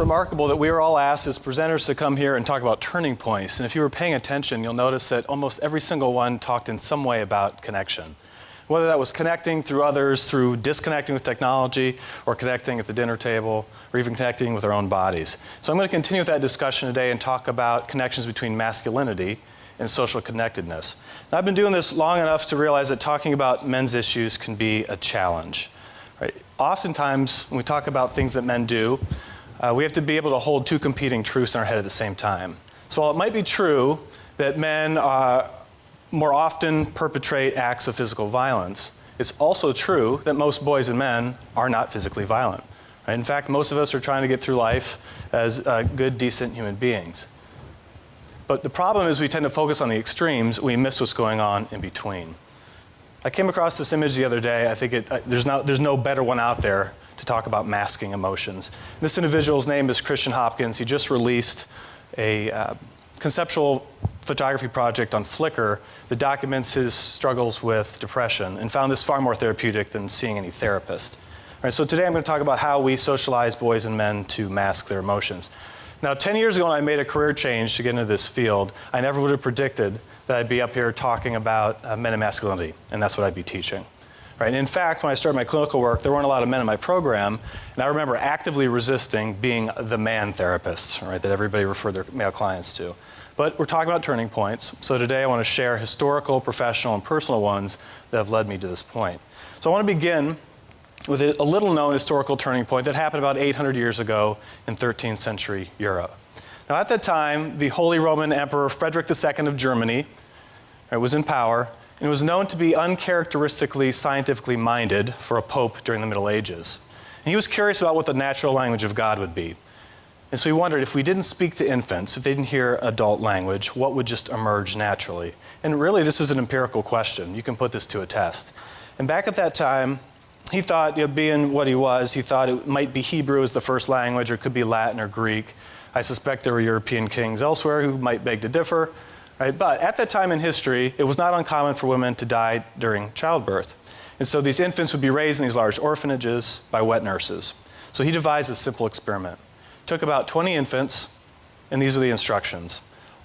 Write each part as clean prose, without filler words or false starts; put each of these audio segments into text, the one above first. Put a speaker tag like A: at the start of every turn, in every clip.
A: remarkable that we were all asked as presenters to come here and talk about turning points. And if you were paying attention, you'll notice that almost every single one talked in some way about connection. Whether that was connecting through others, through disconnecting with technology, or connecting at the dinner table, or even connecting with our own bodies. So I'm going to continue with that discussion today and talk about connections between masculinity and social connectedness. Now, I've been doing this long enough to realize that talking about men's issues can be a challenge. Right? Oftentimes, when we talk about things that men do, we have to be able to hold two competing truths in our head at the same time. So while it might be true that men more often perpetrate acts of physical violence, it's also true that most boys and men are not physically violent. Right? In fact, most of us are trying to get through life as good, decent human beings. But the problem is we tend to focus on the extremes, we miss what's going on in between. I came across this image the other day. I think there's no better one out there to talk about masking emotions. This individual's name is Christian Hopkins. He just released a conceptual photography project on Flickr that documents his struggles with depression and found this far more therapeutic than seeing any therapist. All right, so today I'm going to talk about how we socialize boys and men to mask their emotions. Now, 10 years ago when I made a career change to get into this field, I never would have predicted that I'd be up here talking about men and masculinity, and that's what I'd be teaching. Right? And in fact, when I started my clinical work, there weren't a lot of men in my program, and I remember actively resisting being the man therapist, right, that everybody referred their male clients to. But we're talking about turning points, so today I want to share historical, professional, and personal ones that have led me to this point. So I want to begin with a little-known historical turning point that happened about 800 years ago in 13th century Europe. Now, at that time, the Holy Roman Emperor Frederick II of Germany was in power, and was known to be uncharacteristically scientifically minded for a pope during the Middle Ages. And he was curious about what the natural language of God would be. And so he wondered, if we didn't speak to infants, if they didn't hear adult language, what would just emerge naturally? And really, this is an empirical question. You can put this to a test. And back at that time, he thought, being what he was, he thought it might be Hebrew as the first language, or it could be Latin or Greek. I suspect there were European kings elsewhere who might beg to differ. Right? But at that time in history, it was not uncommon for women to die during childbirth. And so these infants would be raised in these large orphanages by wet nurses. So he devised a simple experiment. Took about 20 infants, and these were the instructions.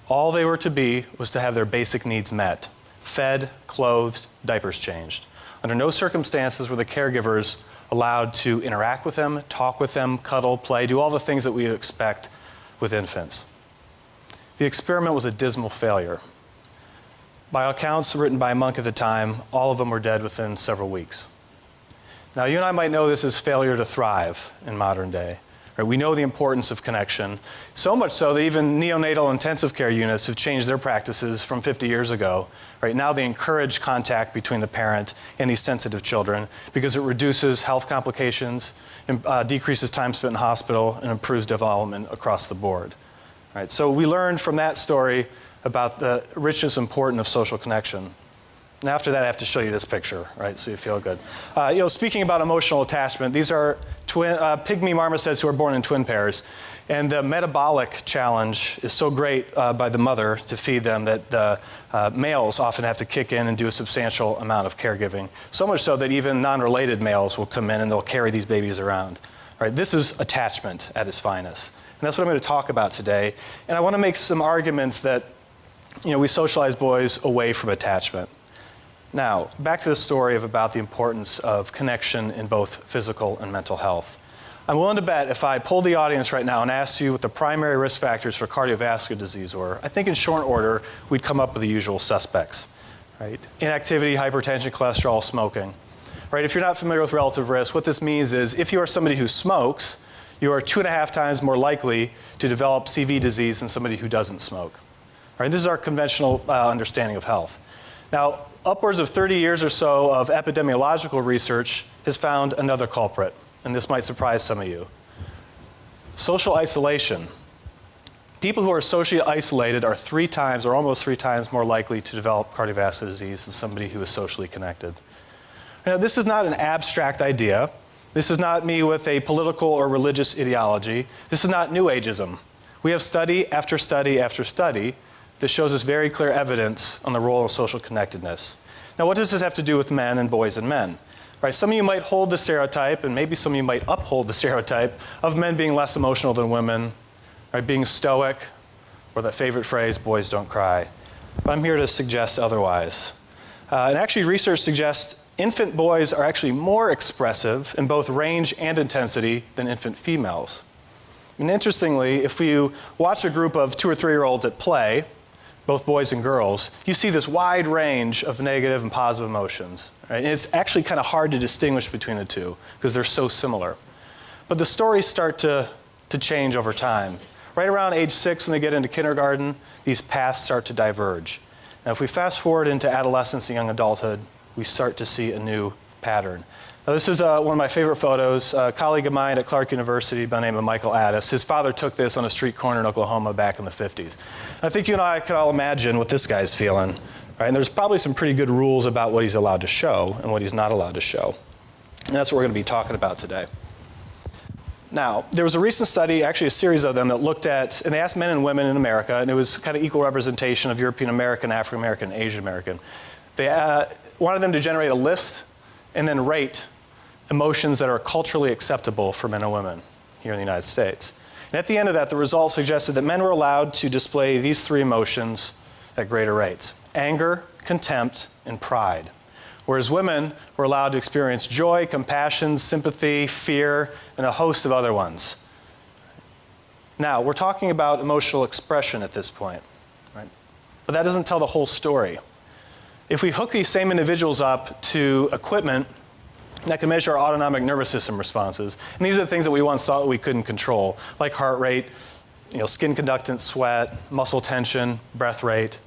A: All they were to be was to have their basic needs met: fed, clothed, diapers changed. Under no circumstances were the caregivers allowed to interact with them, talk with them, cuddle, play, do all the things that we would expect with infants. The experiment was a dismal failure. By accounts written by a monk at the time, all of them were dead within several weeks. Now, you and I might know this as failure to thrive in modern day. Right? We know the importance of connection, so much so that even neonatal intensive care units have changed their practices from 50 years ago. Right? Now they encourage contact between the parent and these sensitive children because it reduces health complications, decreases time spent in hospital, and improves development across the board. Right? So we learned from that story about the richness and importance of social connection. And after that, I have to show you this picture, right, so you feel good. Speaking about emotional attachment, these are pygmy marmosets who are born in twin pairs. And the metabolic challenge is so great by the mother to feed them that the males often have to kick in and do a substantial amount of caregiving. So much so that even non-related males will come in and they'll carry these babies around. Right? This is attachment at its finest. And that's what I'm going to talk about today. And I want to make some arguments that we socialize boys away from attachment. Now, back to the story about the importance of connection in both physical and mental health. I'm willing to bet if I polled the audience right now and asked you what the primary risk factors for cardiovascular disease were, I think in short order, we'd come up with the usual suspects. Right? Inactivity, hypertension, cholesterol, smoking. Right? If you're not familiar with relative risk, what this means is if you are somebody who smokes, you are 2.5 times more likely to develop CV disease than somebody who doesn't smoke. Right? This is our conventional understanding of health. Now, upwards of 30 years or so of epidemiological research has found another culprit, and this might surprise some of you. Social isolation. People who are socially isolated are 3 times or almost 3 times more likely to develop cardiovascular disease than somebody who is socially connected. Now, this is not an abstract idea. This is not me with a political or religious ideology. This is not New Ageism. We have study after study after study that shows us very clear evidence on the role of social connectedness. Now, what does this have to do with men and boys and men? Right? Some of you might hold the stereotype, and maybe some of you might uphold the stereotype of men being less emotional than women, right? Being stoic, or that favorite phrase, boys don't cry. But I'm here to suggest otherwise. And actually, research suggests infant boys are actually more expressive in both range and intensity than infant females. And interestingly, if you watch a group of 2 or 3-year-olds at play, both boys and girls, you see this wide range of negative and positive emotions. Right? And it's actually kind of hard to distinguish between the two because they're so similar. But the stories start to change over time. Right around age 6, when they get into kindergarten, these paths start to diverge. Now, if we fast forward into adolescence and young adulthood, we start to see a new pattern. Now, this is one of my favorite photos. A colleague of mine at Clark University by the name of Michael Addis. His father took this on a street corner in Oklahoma back in the 50s. I think you and I can all imagine what this guy's feeling. Right? And there's probably some pretty good rules about what he's allowed to show and what he's not allowed to show. And that's what we're going to be talking about today. Now, there was a recent study, actually a series of them, that looked at, and they asked men and women in America, and it was kind of equal representation of European American, African American, Asian American. They wanted them to generate a list and then rate emotions that are culturally acceptable for men and women here in the United States. And at the end of that, the results suggested that men were allowed to display these 3 emotions at greater rates: anger, contempt, and pride. Whereas women were allowed to experience joy, compassion, sympathy, fear, and a host of other ones. Now, we're talking about emotional expression at this point, right? But that doesn't tell the whole story. If we hook these same individuals up to equipment that can measure our autonomic nervous system responses, and these are the things that we once thought we couldn't control, like heart rate, skin conductance, sweat, muscle tension, breath rate,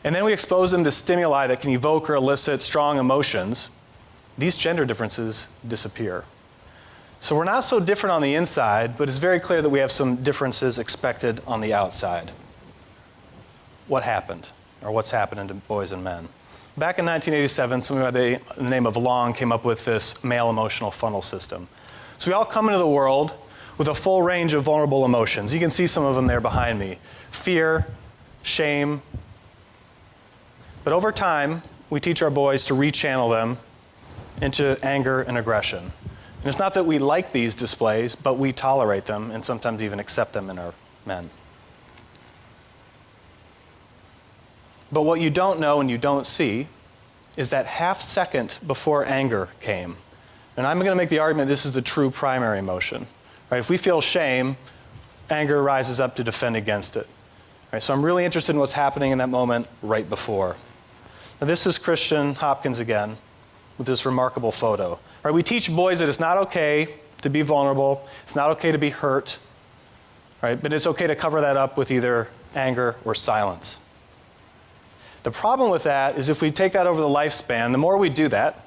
A: and then we expose them to stimuli that can evoke or elicit strong emotions, these gender differences disappear. So we're not so different on the inside, but it's very clear that we have some differences expected on the outside. What happened, or what's happening to boys and men? Back in 1987, someone by the name of Long came up with this male emotional funnel system. So we all come into the world with a full range of vulnerable emotions. You can see some of them there behind me. Fear, shame. But over time, we teach our boys to rechannel them into anger and aggression. And it's not that we like these displays, but we tolerate them and sometimes even accept them in our men. But what you don't know and you don't see is that half second before anger came. And I'm going to make the argument this is the true primary emotion. Right? If we feel shame, anger rises up to defend against it. Right? So I'm really interested in what's happening in that moment right before. Now this is Christian Hopkins again with this remarkable photo. Right? We teach boys that it's not okay to be vulnerable. It's not okay to be hurt. Right? But it's okay to cover that up with either anger or silence. The problem with that is if we take that over the lifespan, the more we do that,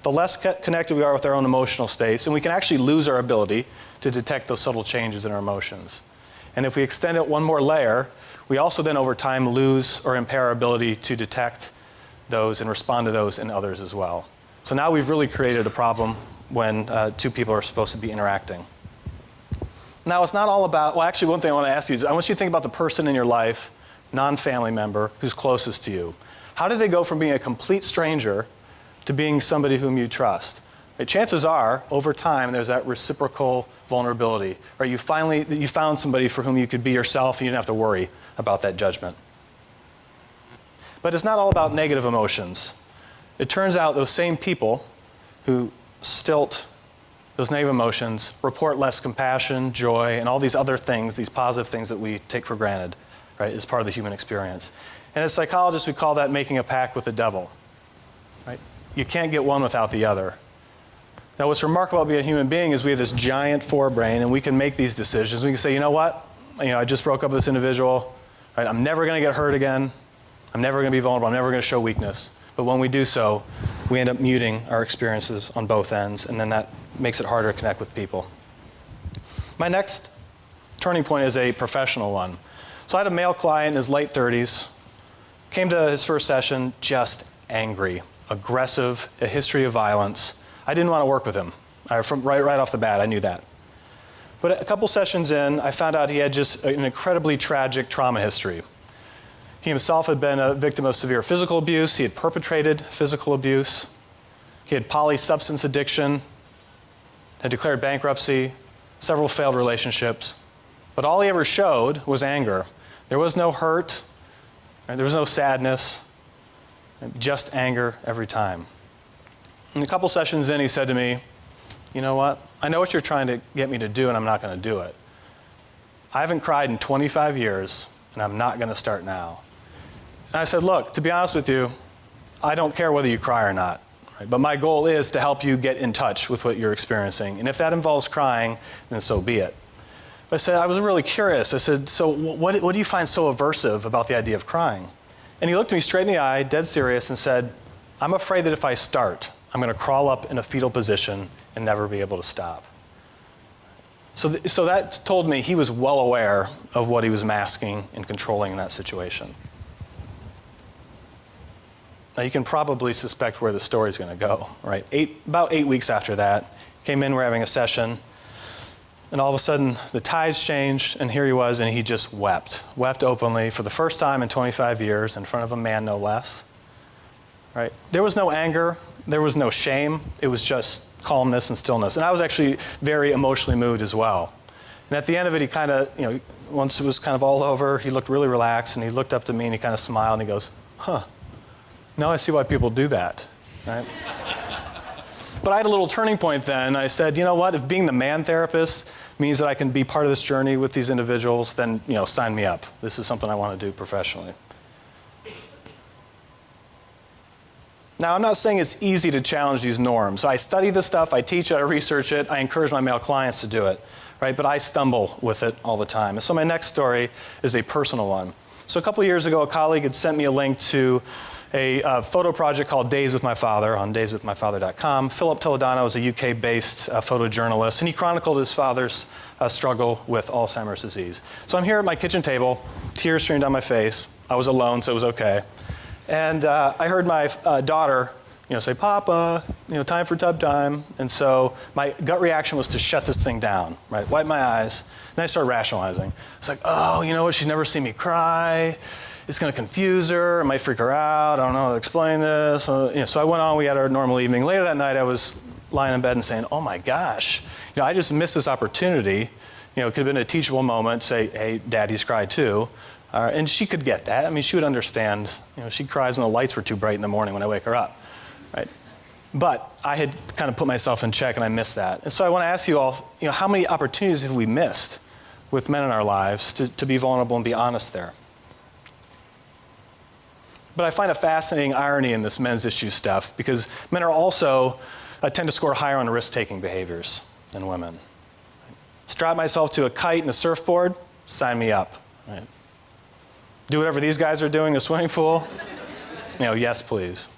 A: the less connected we are with our own emotional states, and we can actually lose our ability to detect those subtle changes in our emotions. And if we extend it one more layer, we also then over time lose or impair our ability to detect those and respond to those in others as well. So now we've really created a problem when 2 people are supposed to be interacting. Now it's not all about, well actually one thing I want to ask you is I want you to think about the person in your life, non-family member, who's closest to you. How did they go from being a complete stranger to being somebody whom you trust? Right? Chances are, over time, there's that reciprocal vulnerability. Right? You found somebody for whom you could be yourself and you didn't have to worry about that judgment. But it's not all about negative emotions. It turns out those same people who stilt those negative emotions report less compassion, joy, and all these other things, these positive things that we take for granted. Right, is part of the human experience. And as psychologists, we call that making a pact with the devil. Right? You can't get one without the other. Now, what's remarkable about being a human being is we have this giant forebrain, and we can make these decisions. We can say, you know what? I just broke up with this individual. Right? I'm never going to get hurt again. I'm never going to be vulnerable. I'm never going to show weakness. But when we do so, we end up muting our experiences on both ends, and then that makes it harder to connect with people. My next turning point is a professional one. So I had a male client in his late 30s, came to his first session just angry, aggressive, a history of violence. I didn't want to work with him. Right off the bat, I knew that. But a couple sessions in, I found out he had just an incredibly tragic trauma history. He himself had been a victim of severe physical abuse. He had perpetrated physical abuse. He had polysubstance addiction, had declared bankruptcy, several failed relationships. But all he ever showed was anger. There was no hurt, right? There was no sadness, just anger every time. And a couple sessions in, he said to me, you know what? I know what you're trying to get me to do, and I'm not going to do it. I haven't cried in 25 years, and I'm not going to start now. And I said, look, to be honest with you, I don't care whether you cry or not. Right? But my goal is to help you get in touch with what you're experiencing. And if that involves crying, then so be it. But I said, I was really curious. I said, so what do you find so aversive about the idea of crying? And he looked me straight in the eye, dead serious, and said, I'm afraid that if I start, I'm going to crawl up in a fetal position and never be able to stop. So that told me he was well aware of what he was masking and controlling in that situation. Now you can probably suspect where the story's going to go, right? About 8 weeks after that, came in, we're having a session, and all of a sudden the tides changed, and here he was, and he just wept openly for the first time in 25 years in front of a man, no less. Right? There was no anger, there was no shame, it was just calmness and stillness. And I was actually very emotionally moved as well. And at the end of it, he kind of, once it was kind of all over, he looked really relaxed, and he looked up to me and he kind of smiled and he goes, huh, now I see why people do that, right? But I had a little turning point then. I said, you know what, if being the man therapist means that I can be part of this journey with these individuals, then, sign me up. This is something I want to do professionally. Now, I'm not saying it's easy to challenge these norms. I study this stuff, I teach it, I research it, I encourage my male clients to do it, right? But I stumble with it all the time. And so my next story is a personal one. So a couple years ago, a colleague had sent me a link to a photo project called Days with My Father on dayswithmyfather.com. Philip Toledano is a UK-based photojournalist, and he chronicled his father's struggle with Alzheimer's disease. So I'm here at my kitchen table, tears streamed down my face. I was alone, so it was okay. And I heard my daughter, say, Papa, time for tub time. And so my gut reaction was to shut this thing down, right? Wipe my eyes. Then I started rationalizing. It's like, oh, you know what? She's never seen me cry. It's going to confuse her. It might freak her out. I don't know how to explain this. So I went on. We had our normal evening. Later that night, I was lying in bed and saying, oh my gosh, I just missed this opportunity. It could have been a teachable moment. Say, hey, Daddy's cried too. And she could get that. I mean, she would understand. She cries when the lights were too bright in the morning when I wake her up, right? But I had kind of put myself in check, and I missed that. And so I want to ask you all, how many opportunities have we missed with men in our lives to be vulnerable and be honest there? But I find a fascinating irony in this men's issue stuff, because men are also tend to score higher on risk-taking behaviors than women. Strap myself to a kite and a surfboard, sign me up, right? Do whatever these guys are doing in a swimming pool? Yes, please.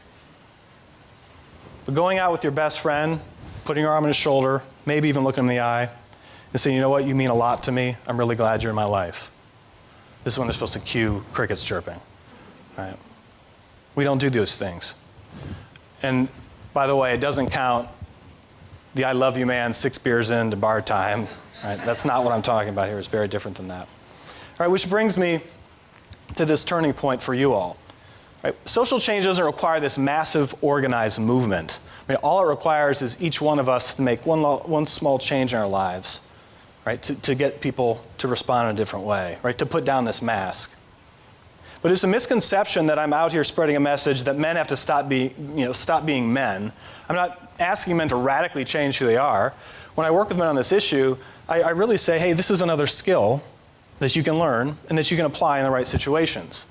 A: But going out with your best friend, putting your arm on his shoulder, maybe even looking him in the eye, and saying, you know what, you mean a lot to me. I'm really glad you're in my life. This is when they're supposed to cue crickets chirping, right? We don't do those things. And by the way, it doesn't count the I love you man 6 beers into bar time, right? That's not what I'm talking about here. It's very different than that. All right, which brings me to this turning point for you all. Right? Social change doesn't require this massive organized movement. All it requires is each one of us to make one small change in our lives, right? To get people to respond in a different way, right? To put down this mask. But it's a misconception that I'm out here spreading a message that men have to stop being men. I'm not asking men to radically change who they are. When I work with men on this issue, I really say, hey, this is another skill that you can learn and that you can apply in the right situations.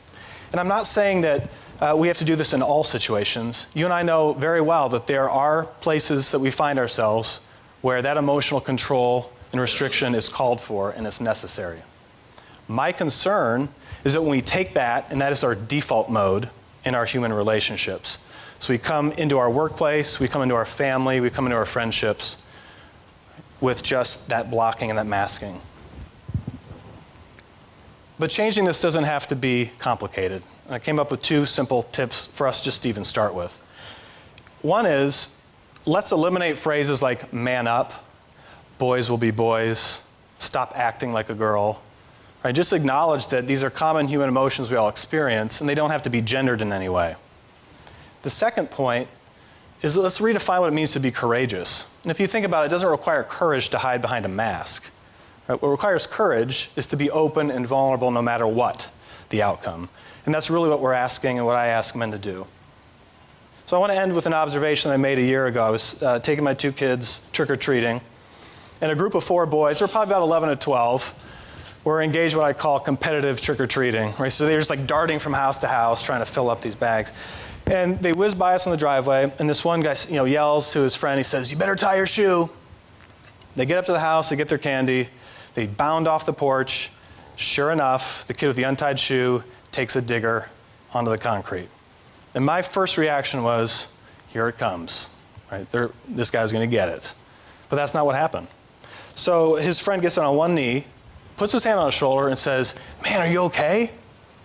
A: And I'm not saying that we have to do this in all situations. You and I know very well that there are places that we find ourselves where that emotional control and restriction is called for and it's necessary. My concern is that when we take that, and that is our default mode in our human relationships. So we come into our workplace, we come into our family, we come into our friendships with just that blocking and that masking. But changing this doesn't have to be complicated. I came up with 2 simple tips for us just to even start with. One is, let's eliminate phrases like man up, boys will be boys, stop acting like a girl. Right? Just acknowledge that these are common human emotions we all experience, and they don't have to be gendered in any way. The second point is let's redefine what it means to be courageous. And if you think about it, it doesn't require courage to hide behind a mask. Right? What requires courage is to be open and vulnerable no matter what the outcome. And that's really what we're asking and what I ask men to do. So I want to end with an observation I made a year ago. I was taking my 2 kids trick-or-treating, and a group of 4 boys, they're probably about 11 to 12, were engaged in what I call competitive trick-or-treating. Right? So they're just like darting from house to house trying to fill up these bags. And they whiz by us on the driveway, and this one guy yells to his friend, he says, "You better tie your shoe." They get up to the house, they get their candy, they bound off the porch. Sure enough, the kid with the untied shoe takes a digger onto the concrete. And my first reaction was, here it comes. Right? This guy's going to get it. But that's not what happened. So his friend gets down on one knee, puts his hand on his shoulder and says, "Man, are you okay?"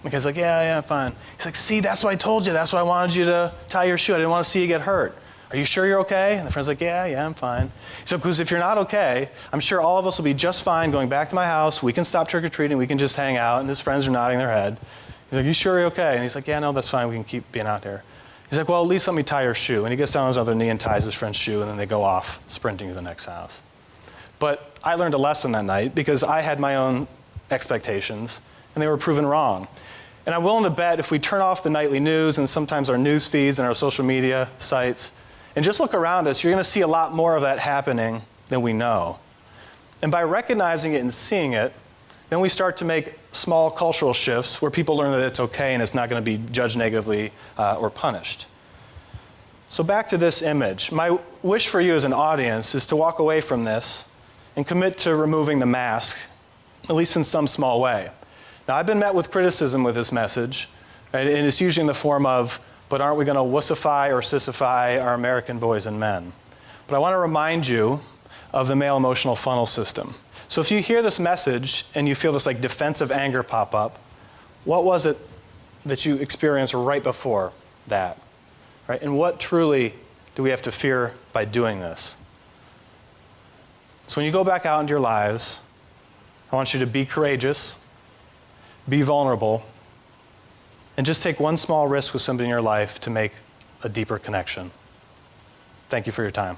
A: The guy's like, yeah, I'm fine. He's like, "See, that's what I told you. That's why I wanted you to tie your shoe. I didn't want to see you get hurt. Are you sure you're okay?" And the friend's like, yeah, I'm fine. So, because if you're not okay, I'm sure all of us will be just fine going back to my house. We can stop trick-or-treating. We can just hang out. And his friends are nodding their head. He's like, "You sure you're okay?" And he's like, "Yeah, no, that's fine. We can keep being out here." He's like, "Well, at least let me tie your shoe." And he gets down on his other knee and ties his friend's shoe, and then they go off sprinting to the next house. But I learned a lesson that night because I had my own expectations, and they were proven wrong. And I'm willing to bet if we turn off the nightly news and sometimes our news feeds and our social media sites, and just look around us, you're going to see a lot more of that happening than we know. And by recognizing it and seeing it, then we start to make small cultural shifts where people learn that it's okay and it's not going to be judged negatively or punished. So back to this image. My wish for you as an audience is to walk away from this and commit to removing the mask, at least in some small way. Now, I've been met with criticism with this message, right? And it's usually in the form of, but aren't we going to wussify or sissify our American boys and men? But I want to remind you of the male emotional funnel system. So if you hear this message and you feel this like defensive anger pop up, what was it that you experienced right before that? Right? And what truly do we have to fear by doing this? So when you go back out into your lives, I want you to be courageous, be vulnerable, and just take one small risk with somebody in your life to make a deeper connection. Thank you for your time.